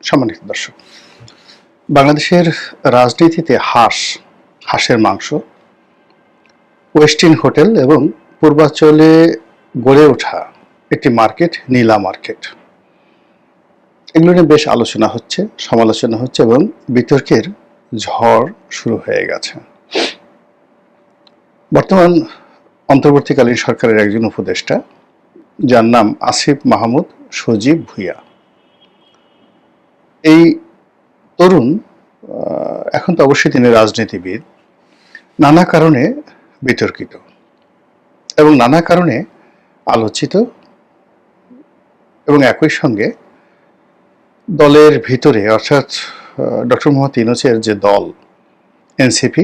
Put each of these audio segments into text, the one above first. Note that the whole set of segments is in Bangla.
সম্মানিত দর্শক, বাংলাদেশের রাজনীতিতে হাঁসের মাংস, ওয়েস্টিন হোটেল এবং পূর্বাঞ্চলে গড়ে ওঠা একটি মার্কেট, নীলা মার্কেট, এগুলো নিয়ে বেশ আলোচনা হচ্ছে, সমালোচনা হচ্ছে এবং বিতর্কের ঝড় শুরু হয়ে গেছে। বর্তমান অন্তর্বর্তীকালীন সরকারের একজন উপদেষ্টা, যার নাম আসিফ মাহমুদ সজীব ভুঁইয়া, এই তরুণ, এখন তো অবশ্যই তিনি রাজনীতিবিদ, নানা কারণে বিতর্কিত এবং নানা কারণে আলোচিত, এবং একই সঙ্গে দলের ভিতরে অর্থাৎ ডক্টর মোহাম্মদ ইউনূসের যে দল এনসিপি,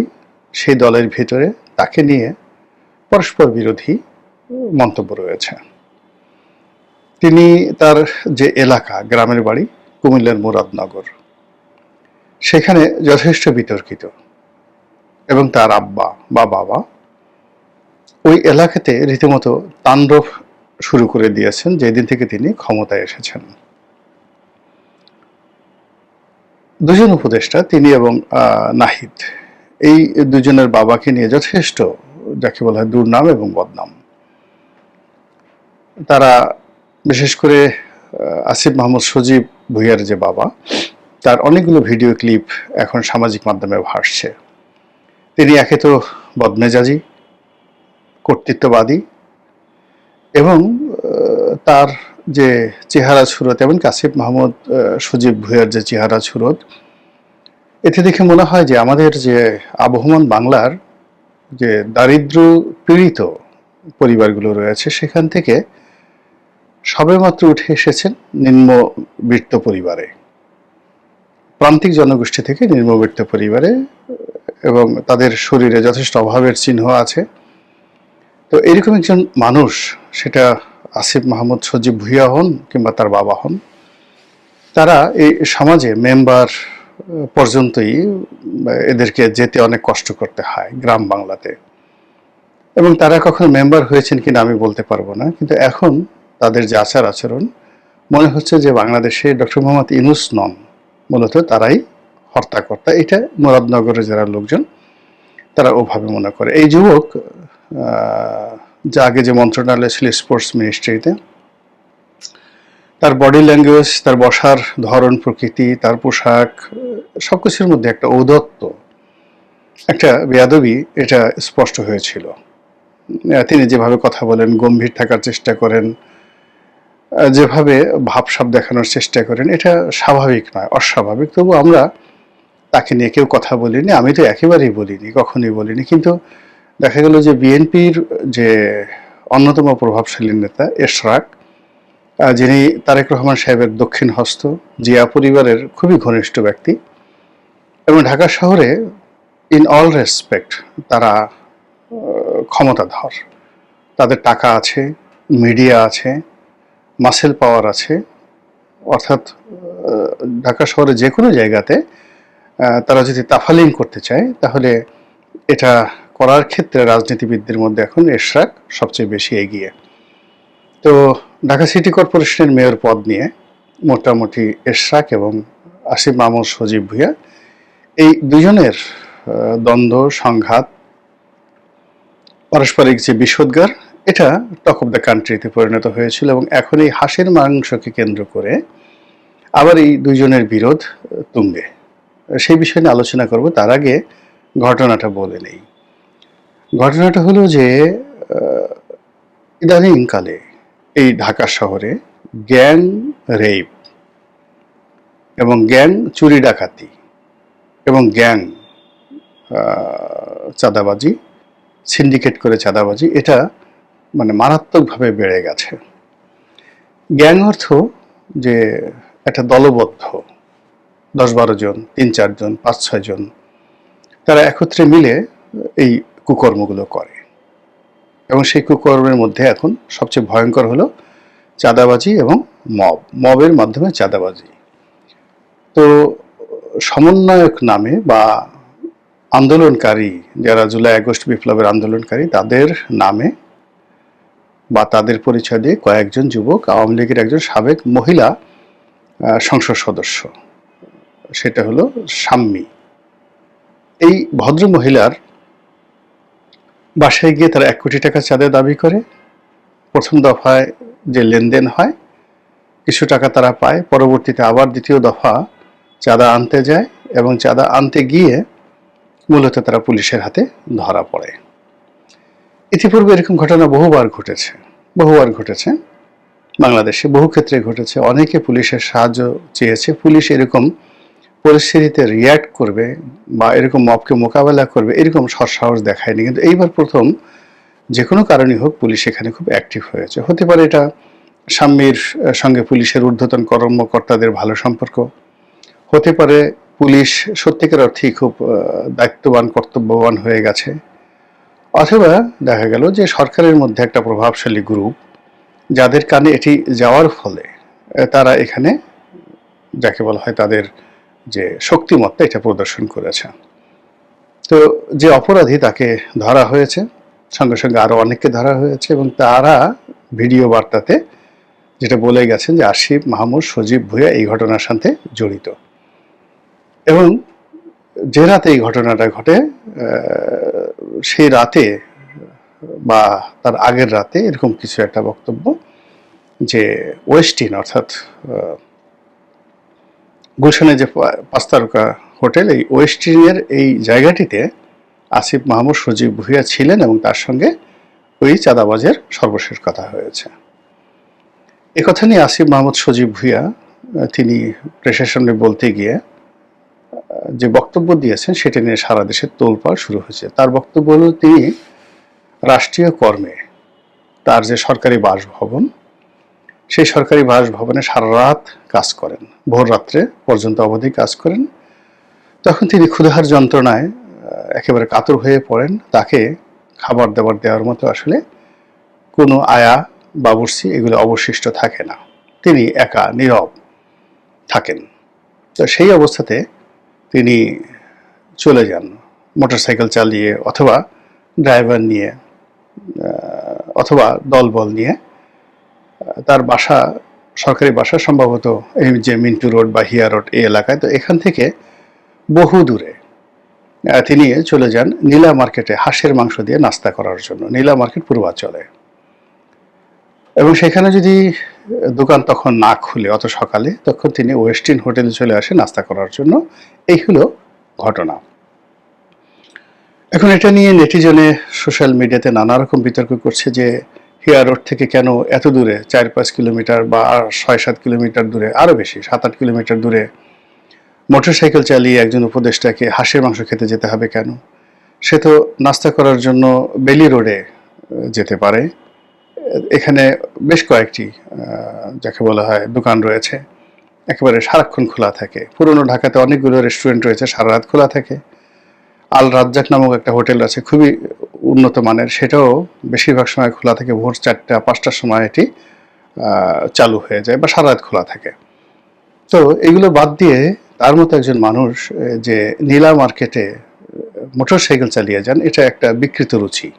সেই দলের ভিতরে তাকে নিয়ে পরস্পর বিরোধী মন্তব্য রয়েছে। তিনি তার যে এলাকা, গ্রামের বাড়ি কুমিল্লার মুরাদনগর, সেখানে যথেষ্ট বিতর্কিত, এবং তার আব্বা বা বাবা ওই এলাকাতে রীতিমতো তাণ্ডব শুরু করে দিয়েছেন যেদিন থেকে তিনি ক্ষমতায় এসেছেন। দুজন উপদেষ্টা, তিনি এবং নাহিদ, এই দুজনের বাবাকে নিয়ে যথেষ্ট, যাকে বলা হয়, দুর্নাম এবং বদনাম। তারা বিশেষ করে আসিফ মাহমুদ সজীব ভুঁইয়ার যে বাবা, তার অনেকগুলো ভিডিও ক্লিপ এখন সামাজিক মাধ্যমে ভাসছে। তিনি একে তো বদমেজাজি, কর্তৃত্ববাদী, এবং তার যে চেহারা সুরত, এবং আসিফ মাহমুদ সজীব ভুঁইয়ার যে চেহারা সুরত, এতে দেখে মনে হয় যে আমাদের যে আবহমান বাংলার যে দারিদ্র পীড়িত পরিবারগুলো রয়েছে, সেখান থেকে সবেমাত্র উঠে এসেছেন নিম্নবিত্ত পরিবারে, প্রান্তিক জনগোষ্ঠী থেকে নিম্নবিত্ত পরিবারে, এবং তাদের শরীরে যথেষ্ট অভাবের চিহ্ন আছে। তো এরকম একজন মানুষ, সেটা আসিফ মাহমুদ সজীব ভুঁইয়া হন কিংবা তার বাবা হন, তারা এই সমাজে মেম্বার পর্যন্তই এদেরকে যেতে অনেক কষ্ট করতে হয় গ্রাম বাংলাতে, এবং তারা কখনো মেম্বার হয়েছেন কিনা আমি বলতে পারবো না, কিন্তু এখন তাদের যে আচার আচরণ, মনে হচ্ছে যে বাংলাদেশে ডক্টর মোহাম্মদ ইউনূস নন, মূলত তারাই হর্তাকর্তা। এটা মুরাদনগরের যারা লোকজন, তারা ওভাবে মনে করে। এই যুবক, যা আগে যে মন্ত্রণালয় ছিল স্পোর্টস মিনিস্ট্রিতে, তার বডি ল্যাঙ্গুয়েজ, তার বসার ধরন, প্রকৃতি, তার পোশাক, সবকিছুর মধ্যে একটা ঔদ্ধত্য, একটা বেয়াদবি, এটা স্পষ্ট হয়েছিল। তিনি যেভাবে কথা বলেন, গম্ভীর থাকার চেষ্টা করেন, যেভাবে ভাবসাব দেখানোর চেষ্টা করেন, এটা স্বাভাবিক নয়, অস্বাভাবিক। তবু আমরা তাকে নিয়ে কেউ কথা বলিনি, আমি তো একেবারেই বলিনি, কখনোই বলিনি। কিন্তু দেখা গেল যে বিএনপির যে অন্যতম প্রভাবশালী নেতা এশরাক, যিনি তারেক রহমান সাহেবের দক্ষিণ হস্ত, জিয়া পরিবারের খুবই ঘনিষ্ঠ ব্যক্তি, এবং ঢাকা শহরে ইন অল রেসপেক্ট তারা ক্ষমতাধর, তাদের টাকা আছে, মিডিয়া আছে, মাসেল পাওয়ার আছে, অর্থাৎ ঢাকা শহরে যে কোনো জায়গাতে তারা যদি তাফালিং করতে চায়, তাহলে এটা করার ক্ষেত্রে রাজনীতিবিদদের মধ্যে এখন এশরাক সবচেয়ে বেশি এগিয়ে। তো ঢাকা সিটি কর্পোরেশনের মেয়র পদ নিয়ে মোটামুটি এশরাক এবং আসিফ মাহমুদ সজীব ভুঁইয়া, এই দুজনের দ্বন্দ্ব, সংঘাত, পারস্পরিক যে বিষোদ্গার, এটা টক অফ দ্য কান্ট্রিতে পরিণত হয়েছিল। এবং এখন এই হাঁসের মাংসকে কেন্দ্র করে আবার এই দুইজনের বিরোধ তুঙ্গে। সেই বিষয় নিয়ে আলোচনা করব, তার আগে ঘটনাটা বলে নেই। ঘটনাটা হলো যে ইদানিংকালে এই ঢাকা শহরে গ্যাং রেপ এবং গ্যাং চুরি ডাকাতি এবং গ্যাং চাঁদাবাজি, সিন্ডিকেট করে চাঁদাবাজি, এটা মানে মারাত্মকভাবে বেড়ে গেছে। গ্যাং অর্থ যে একটা দলবদ্ধ 10-12 জন, 3-4 জন, 5-6 জন, তারা একত্রে মিলে এই কুকর্মগুলো করে। এবং সেই কুকর্মের মধ্যে এখন সবচেয়ে ভয়ঙ্কর হলো চাঁদাবাজি এবং মবের মাধ্যমে চাঁদাবাজি। তো সমন্বয়ক নামে বা আন্দোলনকারী, যারা জুলাই আগস্ট বিপ্লবের আন্দোলনকারী, তাদের নামে বা তাদের পরিচয় দিয়ে কয়েকজন যুবক, আওয়ামী লীগের একজন সাবেক মহিলা সংসদ সদস্য, সেটা হলো শাম্মী। এই ভদ্র মহিলার বাসায় গিয়ে তারা 1 কোটি টাকা চাঁদা দাবি করে। প্রথম দফায় যে লেনদেন হয় কিছু টাকা তারা পায়, পরবর্তীতে আবার দ্বিতীয় দফা চাঁদা আনতে যায় এবং চাঁদা আনতে গিয়ে মূলত তারা পুলিশের হাতে ধরা পড়ে। ইতিপূর্বে এরকম ঘটনা বহুবার ঘটেছে বাংলাদেশে, বহু ক্ষেত্রে ঘটেছে। অনেকে পুলিশের সাহায্য চেয়েছে, পুলিশ এরকম পরিস্থিতিতে রিয়্যাক্ট করবে বা এরকম মবকে মোকাবেলা করবে এরকম সৎসাহস দেখায়নি। কিন্তু এইবার প্রথম যে কোনো কারণেই হোক পুলিশ এখানে খুব অ্যাক্টিভ হয়েছে। হতে পারে এটা শাম্মীর সঙ্গে পুলিশের ঊর্ধ্বতন কর্মকর্তাদের ভালো সম্পর্ক, হতে পারে পুলিশ সত্যিকার অর্থেই খুব দায়িত্ববান কর্তব্যবান হয়ে গেছে, অথবা দেখা গেল যে সরকারের মধ্যে একটা প্রভাবশালী গ্রুপ যাদের কানে এটি যাওয়ার ফলে তারা এখানে যাকে বলা হয় তাদের যে শক্তিমত্তা এটা প্রদর্শন করেছে। তো যে অপরাধী তাকে ধরা হয়েছে, সঙ্গে সঙ্গে আরও অনেককে ধরা হয়েছে এবং তারা ভিডিও বার্তাতে যেটা বলে গেছেন যে আসিফ মাহমুদ সজীব ভুঁইয়া এই ঘটনার সাথে জড়িত। এবং যে রাতে এই ঘটনাটা ঘটে সেই রাতে বা তার আগের রাতে এরকম কিছু একটা বক্তব্য যে ওয়েস্টিন অর্থাৎ গুলশানে যে 5 তারকা হোটেল, এই ওয়েস্টিনের এই জায়গাটিতে আসিফ মাহমুদ সজীব ভুঁইয়া ছিলেন এবং তার সঙ্গে ওই চাঁদাবাজের সর্বশেষ কথা হয়েছে। একথা নিয়ে আসিফ মাহমুদ সজীব ভুঁইয়া তিনি প্রেসের সামনে বলতে গিয়ে যে বক্তব্য দিয়েছেন সেটা নিয়ে সারা দেশে তোলপাড় শুরু হয়েছে। তার বক্তব্য হল তিনি রাষ্ট্রীয় কর্মে তার যে সরকারি বাসভবন, সেই সরকারি বাসভবনে সারা রাত কাজ করেন, ভোর রাত্রে পর্যন্ত অবধি কাজ করেন। তখন তিনি ক্ষুধার যন্ত্রণায় একেবারে কাতর হয়ে পড়েন, তাকে খাবার দাবার দেওয়ার মতো আসলে কোনো আয়া বাবুর্চি এগুলো অবশিষ্ট থাকে না, তিনি একা নীরব থাকেন। তো সেই অবস্থাতে তিনি চলে যান মোটরসাইকেল চালিয়ে অথবা ড্রাইভার নিয়ে অথবা দলবল নিয়ে। তার বাসা সরকারি বাসা সম্ভবত এই যে মিন্টু রোড বা হিয়া রোড এই এলাকায়। তো এখান থেকে বহু দূরে তিনি চলে যান নীলা মার্কেটে হাঁসের মাংস দিয়ে নাস্তা করার জন্য, নীলা মার্কেট পূর্বাঞ্চলে। এবং সেখানে যদি দোকান তখন না খুলে অত সকালে, তখন তিনি ওয়েস্টিন হোটেলে চলে আসে নাস্তা করার জন্য। এই হলো ঘটনা। এখন এটা নিয়ে নেটিজনে সোশ্যাল মিডিয়াতে নানা রকম বিতর্ক করছে যে হিয়া রোড থেকে কেন এত দূরে 4-5 কিলোমিটার বা 6-7 কিলোমিটার দূরে, আরও বেশি 7-8 কিলোমিটার দূরে মোটরসাইকেল চালিয়ে একজন উপদেষ্টাকে হাঁসের মাংস খেতে যেতে হবে কেন? সে তো নাস্তা করার জন্য বেলি রোডে যেতে পারে। এখানে বেশ কয়েকটি যাকে বলা হয় দোকান রয়েছে, একেবারে সারাক্ষণ খোলা থাকে। পুরনো ঢাকাতে অনেকগুলো রেস্টুরেন্ট রয়েছে, সারা রাত খোলা থাকে। আল রাজ্জাক নামক একটা হোটেল আছে, খুবই উন্নত মানের, সেটাও বেশিরভাগ সময় খোলা থাকে। ভোর 4টা-5টার সময় এটি চালু হয়ে যায় বা সারা রাত খোলা থাকে। তো এগুলো বাদ দিয়ে তার মতো একজন মানুষ যে নীলা মার্কেটে মোটরসাইকেল চালিয়ে যান, এটা একটা বিকৃত রুচি,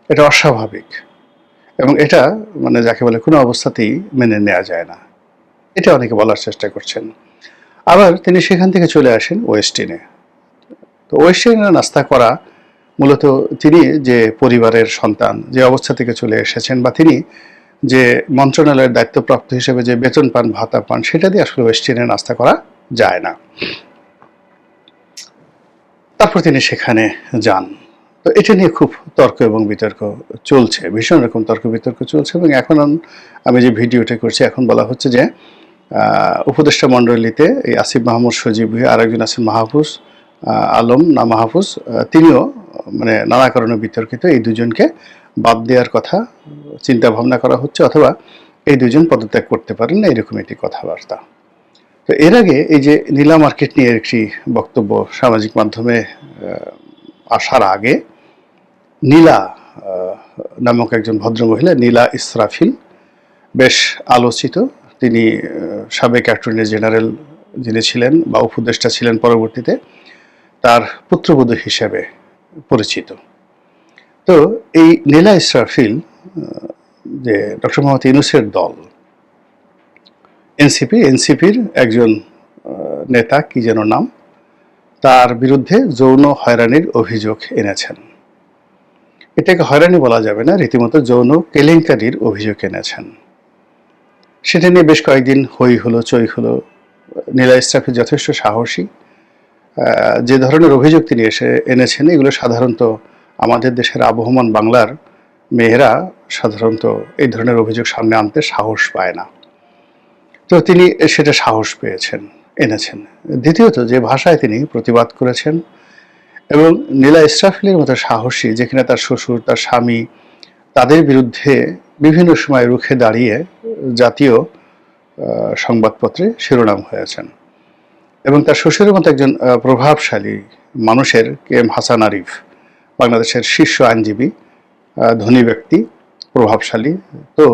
এটা অস্বাভাবিক এবং এটা মানে যাকে বলে কোনো অবস্থাতেই মেনে নেওয়া যায় না, এটা অনেকে বলার চেষ্টা করছেন। আবার তিনি সেখান থেকে চলে আসেন ওয়েস্টিনে। তো ওয়েস্টিনে নাস্তা করা মূলত তিনি যে পরিবারের সন্তান, যে অবস্থা থেকে চলে এসেছেন বা তিনি যে মন্ত্রণালয়ের দায়িত্বপ্রাপ্ত হিসেবে যে বেতন পান, ভাতা পান, সেটা দিয়ে আসলে ওয়েস্টিনে নাস্তা করা যায় না। তারপর তিনি সেখানে যান। তো এটা নিয়ে খুব তর্ক এবং বিতর্ক চলছে, ভীষণ রকম তর্ক বিতর্ক চলছে। এবং এখন আমি যে ভিডিওটা করছি, এখন বলা হচ্ছে যে উপদেষ্টা মণ্ডলীতে এই আসিফ মাহমুদ সজীব ভুঁইয়া, আরেকজন আছেন মাহফুজ আলম না মাহফুজ, তিনিও মানে নানা কারণে বিতর্কিত। এই দুজনকে বাদ দেওয়ার কথা চিন্তা ভাবনা করা হচ্ছে, অথবা এই দুজন পদত্যাগ করতে পারেন না, এরকম একটি কথাবার্তা। তো এর আগে এই যে নীলা মার্কেট নিয়ে একটি বক্তব্য সামাজিক মাধ্যমে আসার আগে নীলা নামক একজন ভদ্রমহিলা, নীলা ইসরাফিল, বেশ আলোচিত। তিনি সাবেক অ্যাটর্নি জেনারেল যিনি ছিলেন বা উপদেষ্টা ছিলেন, পরবর্তীতে তার পুত্রবধূ হিসেবে পরিচিত। তো এই নীলা ইসরাফিল যে ডক্টর মোহাম্মদ ইউনূসের দল এনসিপির একজন নেতা, কি যেন নাম, তার বিরুদ্ধে যৌন হয়রানির অভিযোগ এনেছেন। এটাকে হয়রানি বলা যাবে না, রীতিমতো যৌন কেলেঙ্কারির অভিযোগ এনেছেন। সেটা নিয়ে বেশ কয়েকদিন হই হলো, চই হলো। নীলা ইসরাফি যথেষ্ট সাহসী। যে ধরনের অভিযোগ তিনি এনেছেন, এগুলো সাধারণত আমাদের দেশের আবহমান বাংলার মেয়েরা সাধারণত এই ধরনের অভিযোগ সামনে আনতে সাহস পায় না। তো তিনি সেটা সাহস এনেছেন। দ্বিতীয়ত, যে ভাষায় তিনি প্রতিবাদ করেছেন, এবং নীলা ইসরাফিলের মতো সাহসী, যেখানে তার শ্বশুর, তার স্বামী, তাদের বিরুদ্ধে বিভিন্ন সময় রুখে দাঁড়িয়ে জাতীয় সংবাদপত্রে শিরোনাম হয়েছেন, এবং তার শ্বশুরের মতো একজন প্রভাবশালী মানুষের, কে এম হাসান আরিফ, বাংলাদেশের শীর্ষ আইনজীবী, ধনী ব্যক্তি, প্রভাবশালী, তো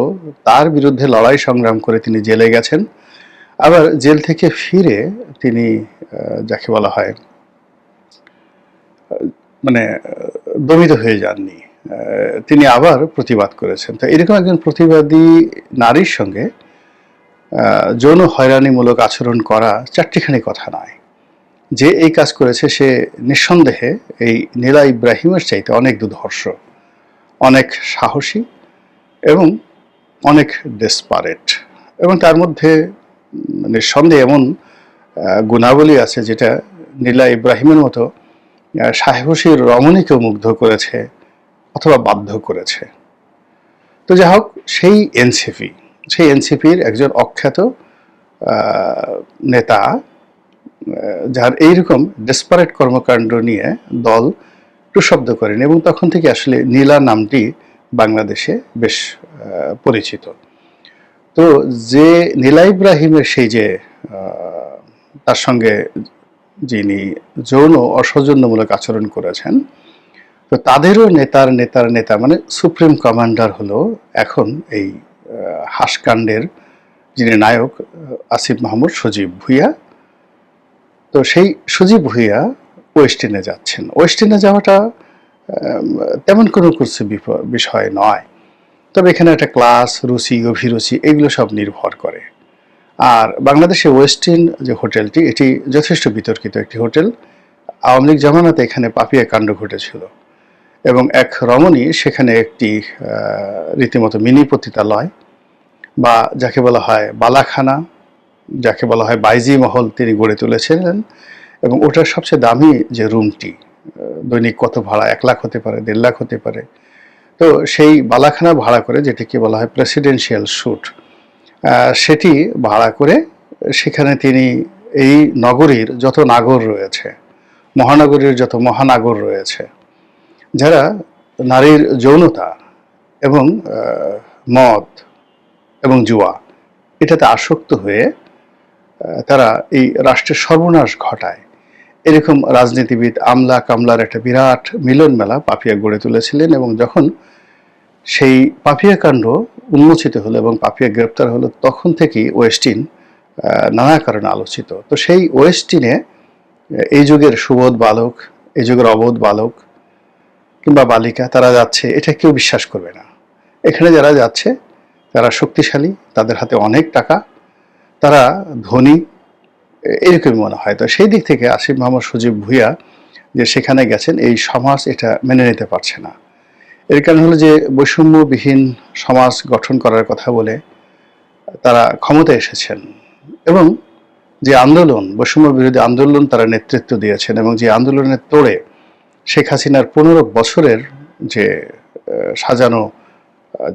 তার বিরুদ্ধে লড়াই সংগ্রাম করে তিনি জেলে গেছেন। আবার জেল থেকে ফিরে তিনি যাকে বলা হয় মানে দমিত হয়ে যাননি, তিনি আবার প্রতিবাদ করেছেন। তো এরকম একজন প্রতিবাদী নারীর সঙ্গে যৌন হয়রানিমূলক আচরণ করা চারটিখানি কথা নয়। যে এই কাজ করেছে সে নিঃসন্দেহে এই নীলা ইব্রাহিমের চাইতে অনেক দুর্ধর্ষ, অনেক সাহসী এবং অনেক ডেসপারেট, এবং তার মধ্যে নিঃসন্দেহে এমন গুণাবলী আছে যেটা নীলা ইব্রাহিমের মতো সাহসী রমণীকেও মুগ্ধ করেছে অথবা বাধ্য করেছে। তো যাই হোক, সেই এনসিপির একজন অখ্যাত নেতা, যার এইরকম ডেসপারেট কর্মকাণ্ড নিয়ে দল প্রশব্দ করেন, এবং তখন থেকে আসলে নীলা নামটি বাংলাদেশে বেশ পরিচিত। তো যে নীলা ইব্রাহিমের সেই যে তার সঙ্গে যিনি যৌন অসৌজন্যমূলক আচরণ করেছেন, তো তাদেরও নেতার নেতা মানে সুপ্রিম কমান্ডার হলো এখন এই হাসকাণ্ডের যিনি নায়ক, আসিফ মাহমুদ সজীব ভুঁইয়া। তো সেই সজীব ভুঁইয়া ওয়েস্টিনে যাচ্ছেন। ওয়েস্টিনে যাওয়াটা তেমন কোনো বিষয় নয়, তবে এখানে একটা ক্লাস, রুচি, অভিরুচি এগুলো সব নির্ভর করে। আর বাংলাদেশে ওয়েস্টিন যে হোটেলটি, এটি যথেষ্ট বিতর্কিত একটি হোটেল। আওয়ামী লীগ জামানাতে এখানে পাপিয়া কাণ্ড ঘটেছিল, এবং এক রমণী সেখানে একটি রীতিমতো মিনি পতিতালয়, বা যাকে বলা হয় বালাখানা, যাকে বলা হয় বাইজি মহল, তিনি গড়ে তুলেছিলেন। এবং ওটার সবচেয়ে দামি যে রুমটি, দৈনিক কত ভাড়া, 1 লাখ হতে পারে, 1.5 লাখ হতে পারে। তো সেই বালাখানা ভাড়া করে, যেটিকে বলা হয় প্রেসিডেন্সিয়াল স্যুট, সেটি ভাড়া করে সেখানে তিনি এই নগরীর যত নাগর রয়েছে, মহানগরীর যত মহানাগর রয়েছে, যারা নারীর যৌনতা এবং মদ এবং জুয়া এটাতে আসক্ত হয়ে তারা এই রাষ্ট্রের সর্বনাশ ঘটায়, এরকম রাজনীতিবিদ, আমলা কামলার একটা বিরাট মিলন মেলা পাপিয়া গড়ে তুলেছিলেন। এবং যখন সেই পাপিয়া কাণ্ড উন্মোচিত হলো এবং পাপিয়া গ্রেপ্তার হলো, তখন থেকেই ওয়েস্টিন নানা কারণে আলোচিত। তো সেই ওয়েস্টিনে এই যুগের সুবোধ বালক, এই যুগের অবোধ বালক কিংবা বালিকা, তারা যাচ্ছে, এটা কেউ বিশ্বাস করবে না। এখানে যারা যাচ্ছে তারা শক্তিশালী, তাদের হাতে অনেক টাকা, তারা ধনী, এরকমই মনে হয়। তো সেই দিক থেকে আসিফ মাহমুদ সজীব ভুঁইয়া যে সেখানে গেছেন, এই সমাজ এটা মেনে নিতে পারছে না। এর কারণ হলো যে বৈষম্যবিহীন সমাজ গঠন করার কথা বলে তারা ক্ষমতায় এসেছেন, এবং যে আন্দোলন, বৈষম্য বিরোধী আন্দোলন তারা নেতৃত্ব দিয়েছেন, এবং যে আন্দোলনের তোড়ে শেখ হাসিনার 15 বছরের যে সাজানো,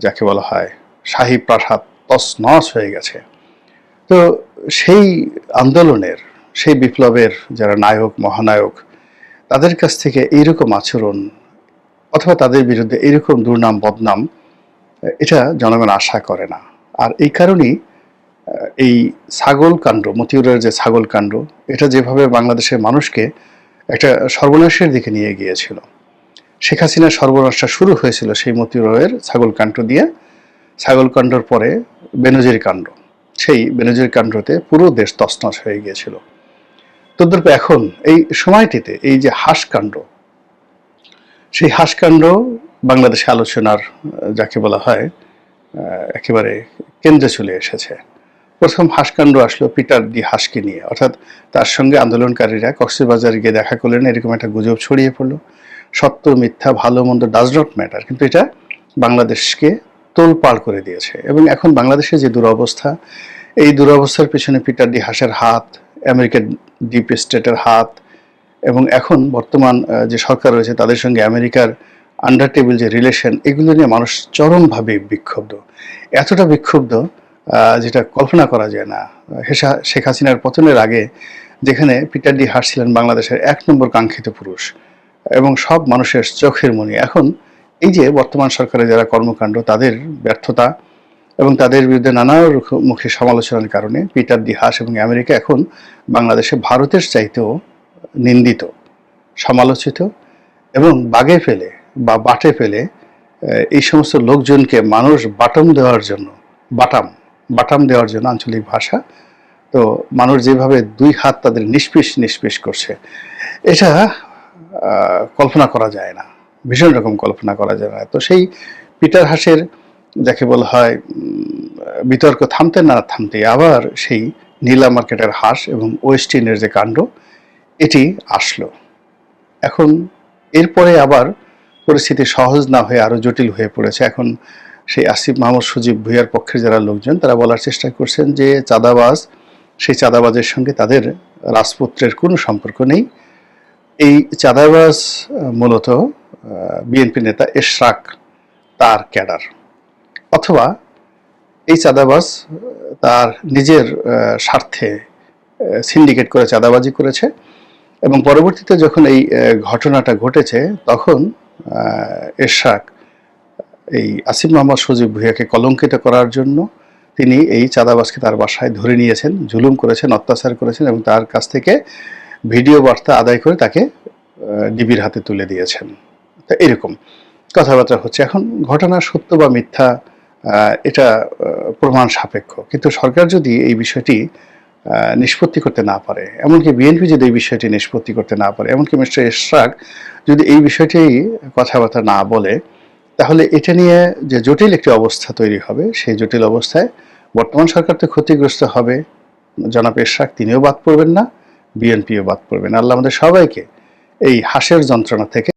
যাকে বলা হয় শাহী প্রাসাদ, তছনছ হয়ে গেছে। তো সেই আন্দোলনের, সেই বিপ্লবের যারা নায়ক, মহানায়ক, তাদের কাছ থেকে এইরকম আচরণ অথবা তাদের বিরুদ্ধে এইরকম দুর্নাম বদনাম, এটা জনগণ আশা করে না। আর এই কারণেই এই ছাগল কাণ্ড, মতিউরের যে ছাগল কাণ্ড, এটা যেভাবে বাংলাদেশের মানুষকে একটা সর্বনাশের দিকে নিয়ে গিয়েছিল, শেখ হাসিনার সর্বনাশটা শুরু হয়েছিল সেই মতিউরের ছাগল কাণ্ড দিয়ে। ছাগল কাণ্ডর পরে বেনজির কাণ্ড, সেই বেনজির কাণ্ডতে পুরো দেশ তছনছ হয়ে গিয়েছিল। তদ্রূপ এখন এই সময়টিতে এই যে হাসকাণ্ড, সেই হাসকাণ্ড বাংলাদেশে আলোচনার, যাকে বলা হয় একেবারে কেন্দ্রে চলে এসেছে। প্রথম হাসকাণ্ড আসলো পিটার ডি হাসকে নিয়ে, অর্থাৎ তার সঙ্গে আন্দোলনকারীরা কক্সবাজারে গিয়ে দেখা করলেন, এরকম একটা গুজব ছড়িয়ে পড়লো। সত্য মিথ্যা ভালো মন্দ ডাজ নট ম্যাটার, কিন্তু এটা বাংলাদেশকে তোলপাড় করে দিয়েছে। এবং এখন বাংলাদেশে যে দুরবস্থা, এই দুরবস্থার পেছনে পিটার ডি হাসের হাত, আমেরিকার ডিপ স্টেটের হাত, এবং এখন বর্তমান যে সরকার রয়েছে তাদের সঙ্গে আমেরিকার আন্ডার টেবিল যে রিলেশন, এগুলো নিয়ে মানুষ চরমভাবে বিক্ষুব্ধ। এতটা বিক্ষুব্ধ যেটা কল্পনা করা যায় না। শেখ হাসিনার পতনের আগে যেখানে পিটার ডি হাস ছিলেন বাংলাদেশের 1 নম্বর কাঙ্ক্ষিত পুরুষ এবং সব মানুষের চোখের মণি, এখন এই যে বর্তমান সরকারের যারা কর্মকাণ্ড, তাদের ব্যর্থতা এবং তাদের বিরুদ্ধে নানা মুখে সমালোচনার কারণে পিটার ডি হাস এবং আমেরিকা এখন বাংলাদেশে ভারতের চাইতেও নিন্দিত, সমালোচিত এবং বাগে ফেলে বা বাটে ফেলে এই সমস্ত লোকজনকে মানুষ বাটাম দেওয়ার জন্য আঞ্চলিক ভাষা, তো মানুষ যেভাবে 2 হাত তাদের নিষ্পিস করছে, এটা কল্পনা করা যায় না, ভীষণ রকম কল্পনা করা যায় না। তো সেই পিটার হাসের যাকে বলা হয় বিতর্ক থামতে না থামতে আবার সেই নীলা মার্কেটের হাঁস এবং ওয়েস্টিনের যে কাণ্ড, এটি আসলো। এখন এরপরে আবার পরিস্থিতি সহজ না হয়ে আরো জটিল হয়ে পড়েছে। এখন সেই আসিফ মাহমুদ সজীব ভুঁইয়ার পক্ষের যারা লোকজন, তারা বলার চেষ্টা করছেন যে চাঁদাবাজ, সেই চাঁদাবাজের সঙ্গে তাদের রাজপুত্রের কোনো সম্পর্ক নেই। এই চাঁদাবাজ মূলত বিএনপি নেতা এশরাক তার ক্যাডার, অথবা এই চাঁদাবাজ তার নিজের স্বার্থে সিন্ডিকেট করে চাঁদাবাজি করেছে এবং পরবর্তীতে যখন এই ঘটনাটা ঘটেছে তখন এরশাদ এই আসিফ মাহমুদ সজীব ভুঁইয়াকে কলঙ্কিত করার জন্য তিনি এই চাঁদাবাজকে তার বাসায় ধরে নিয়েছেন, জুলুম করেছেন, অত্যাচার করেছেন এবং তার কাছ থেকে ভিডিও বার্তা আদায় করে তাকে ডিবির হাতে তুলে দিয়েছেন। তো এরকম কথাবার্তা হচ্ছে। এখন ঘটনা সত্য বা মিথ্যা এটা প্রমাণ সাপেক্ষ, কিন্তু সরকার যদি এই বিষয়টি নিষ্পত্তি করতে না পারে, এমনকি বিএনপি যদি এই বিষয়টি নিষ্পত্তি করতে না পারে, এমনকি মিস্টার এশরাক যদি এই বিষয়টি কথাবার্তা না বলে, তাহলে এটা নিয়ে যে জটিল একটি অবস্থা তৈরি হবে, সেই জটিল অবস্থায় বর্তমান সরকার তো ক্ষতিগ্রস্ত হবে, জনাব এশরাক তিনিও বাদ পড়বেন না, বিএনপিও বাদ পড়বেন। আল্লাহ আমাদের সবাইকে এই হাসের যন্ত্রণা থেকে